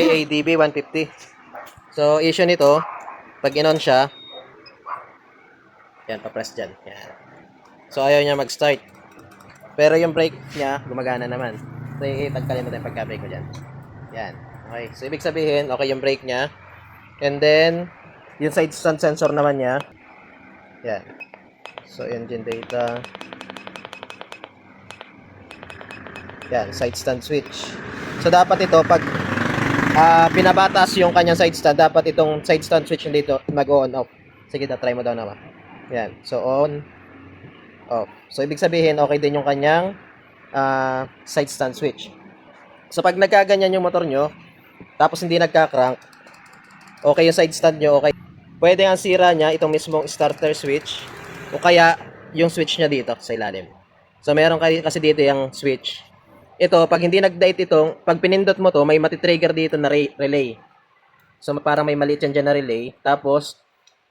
ADB 150. So, issue nito, pag in-on siya, yan, pa-press dyan. Yan. So, ayaw niya mag-start. Pero yung brake niya, gumagana naman. So, itagkalin natin pagka-brake mo dyan. Yan. Okay. So, ibig sabihin, okay yung brake niya. And then, yung side stand sensor naman niya. Yan. So, engine data. Yan, side stand switch. So, dapat ito, pag pinabatas yung kanyang side stand, dapat itong side stand switch dito mag-on off. Sige, try mo daw naman. Yan. So, on, off. So, ibig sabihin, okay din yung kanyang side stand switch. So, pag nagkaganyan yung motor nyo, tapos hindi nagka-crank, okay yung side stand nyo, okay. Pwede ang sira niya itong mismong starter switch, o kaya yung switch niya dito sa ilalim. So, meron kasi dito yung switch. Ito, pag hindi nag-date itong, pag pinindot mo to, may matitrigger dito na relay. So, parang may maliit yan dyan na relay. Tapos,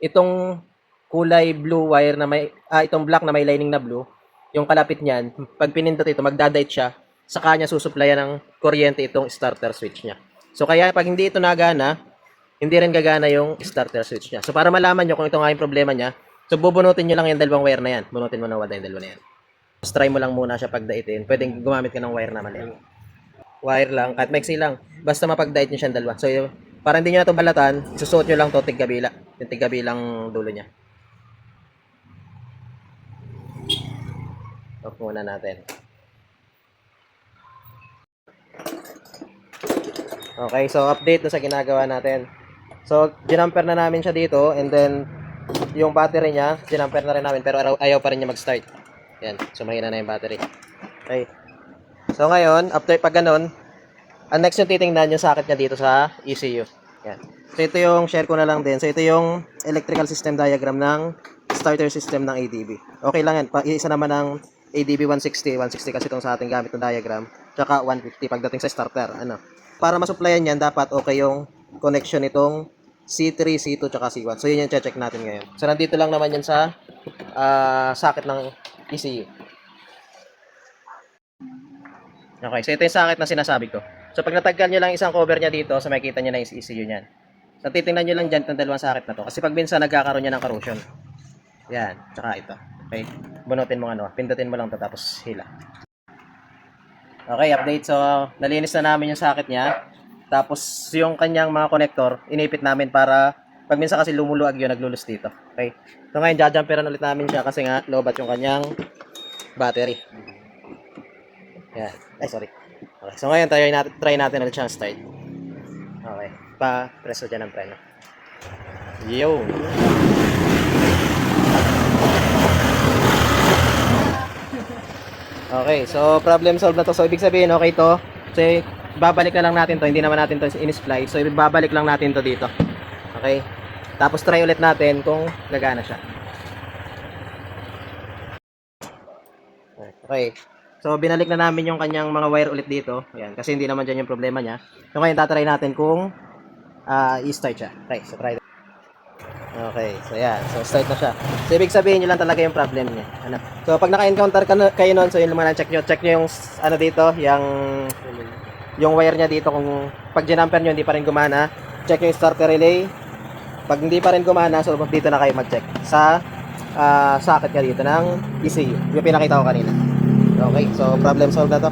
itong kulay blue wire na may, itong black na may lining na blue, yung kalapit niyan, pag pinindot ito, magdadate siya, saka niya susuplayan ng kuryente itong starter switch niya. So, kaya pag hindi ito nagana, hindi rin gagana yung starter switch niya. So, para malaman nyo kung ito nga yung problema niya, so, bubunutin nyo lang yung dalawang wire na yan. Bunutin mo na wala yung dalawa na yan. Just try mo lang muna siya pagdaitin. Pwedeng gumamit ka ng wire naman yan. Wire lang, kahit maiksi lang. Basta mapagdait nyo siya dalawa. So, para hindi nyo na ito balatan, susuot nyo lang ito tigkabila. Yung tigkabilang dulo niya. Off muna natin. Okay, so update na sa ginagawa natin. So, ginamper na namin siya dito, and then yung battery niya, ginamper na rin namin, pero ayaw pa rin niya mag-start. Yan, so mahina na yung battery. Okay. So ngayon, after pag ganun, ang next yung titingnan yung socket niya dito sa ECU. Yan. So ito yung share ko na lang din. So ito yung electrical system diagram ng starter system ng ADB. Okay lang yan. Isa naman ng ADB 160. 160 kasi itong sa ating gamit ng diagram. Tsaka 150 pagdating sa starter. Ano? Para masupplyan yan, dapat okay yung connection itong C3, C2, tsaka C1. So yun yung check natin ngayon. So nandito lang naman yan sa socket ng ECU. Okay, so ito yung socket na sinasabi ko. So pag nataggal nyo lang isang cover niya dito, so makikita nyo na yung ECU niyan. So titingnan nyo lang dyan itong dalawang socket na to. Kasi pag minsan nagkakaroon niya ng corrosion. Yan, tsaka ito. Okay, bunutin mo ano, pindutin mo lang to tapos hila. Okay, update. So nalinis na namin yung socket niya. Tapos yung kanyang mga connector, inipit namin para pag minsan kasi lumuluag yun, naglulus dito. Okay. So ngayon, jajumperan ulit namin siya kasi nga low bat yung kanyang battery. Yan. Ay, sorry. Okay. So ngayon, try natin ulit siyang start. Okay. Pa-preso dyan ang preno. Yo! Okay. So, problem solved na to. So, ibig sabihin, okay to. So, babalik na lang natin to. Hindi naman natin to in-splice. So, babalik lang natin to dito. Okay. Tapos try ulit natin kung gagana siya. Okay. So binalik na namin yung kanyang mga wire ulit dito. Ayan, kasi hindi naman dyan yung problema niya. So ngayon tatry natin kung i-start siya. Okay, so try. Okay, so yan. So start na siya. So ibig sabihin nyo lang talaga yung problem niya. Ano? So pag naka-encounter kayo nun, so yun naman check nyo. Check nyo yung ano dito, yung wire niya dito. Kung pag ginamper nyo hindi pa rin gumana, check yung starter relay. Pag hindi pa rin gumana, so dito na kayo mag-check sa socket ka dito ng ECU. Yung pinakita ko kanina. Okay, so problem solved na to.